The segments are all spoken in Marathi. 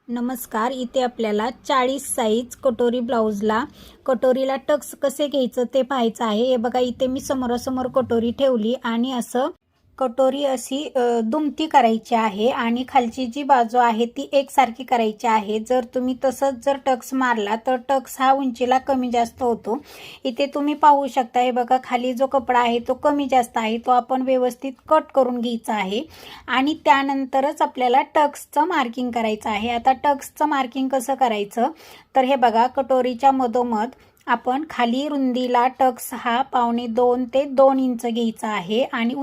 नमस्कार. इथे आपल्याला 40 साईज कटोरी ब्लाउजला कटोरीला टक्स कसे घ्यायचं ते पाहायचं आहे. हे बघा, इथे मी समोरासमोर कटोरी ठेवली आणि असं कटोरी अशी दुमती करायची आहे आणि खालची जी बाजू आहे ती एकसारखी करायची आहे. जर तुम्ही तसंच जर टक्स मारला तर टक्स हा उंचीला कमी जास्त होतो. इथे तुम्ही पाहू शकता. हे बघा, खाली जो कपडा आहे तो कमी जास्त आहे, तो आपण व्यवस्थित कट करून घ्यायचा आहे आणि त्यानंतरच आपल्याला टक्सचं मार्किंग करायचं आहे. आता टक्सचं मार्किंग कसं करायचं तर हे बघा, कटोरीच्या मधोमध आपण खाली रुंदीला टक्स हा 1.25 ते 2 इंच घ्यायचा आहे आणि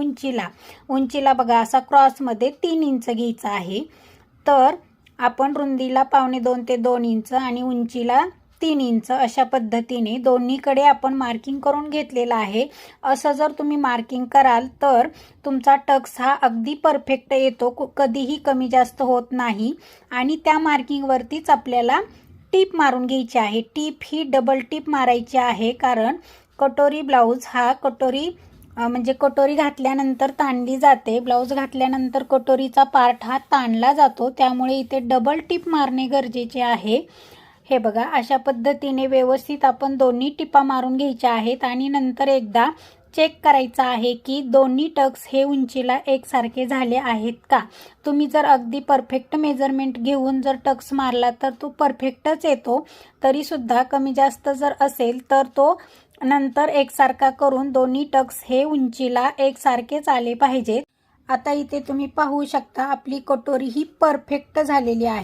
उंचीला बघा असा क्रॉसमध्ये 3 इंच घ्यायचा आहे. तर आपण रुंदीला 1.25 ते 2 इंच आणि उंचीला 3 इंच अशा पद्धतीने दोन्हीकडे आपण मार्किंग करून घेतलेला आहे. असं जर तुम्ही मार्किंग कराल तर तुमचा टक्स हा अगदी परफेक्ट येतो, कधीही कमी जास्त होत नाही. आणि त्या मार्किंगवरतीच आपल्याला टीप मारून घ्यायची आहे. टीप ही डबल टीप मारायची आहे, कारण कटोरी ब्लाऊज हा कटोरी घातल्यानंतर ताणली जाते. ब्लाऊज घातल्यानंतर कटोरीचा पार्ट हा ताणला जातो, त्यामुळे इथे डबल टीप मारणे गरजेचे आहे. हे बघा, अशा पद्धतीने व्यवस्थित आपण दोन्ही टिपा मारून घ्यायच्या आहेत आणि नंतर एकदा चेक करायचं आहे की दोन्ही टक्स हे उंचीला एकसारखे झाले आहेत का. तुम्ही जर अगदी परफेक्ट मेजरमेंट घेऊन जर टक्स मारला तर तो परफेक्टच येतो. तरीसुद्धा कमी जास्त जर असेल तर तो नंतर एकसारखा करून दोन्ही टक्स हे उंचीला एकसारखेच आले पाहिजेत. आता इथे तुम्ही पाहू शकता, आपली कटोरी ही परफेक्ट झालेली आहे.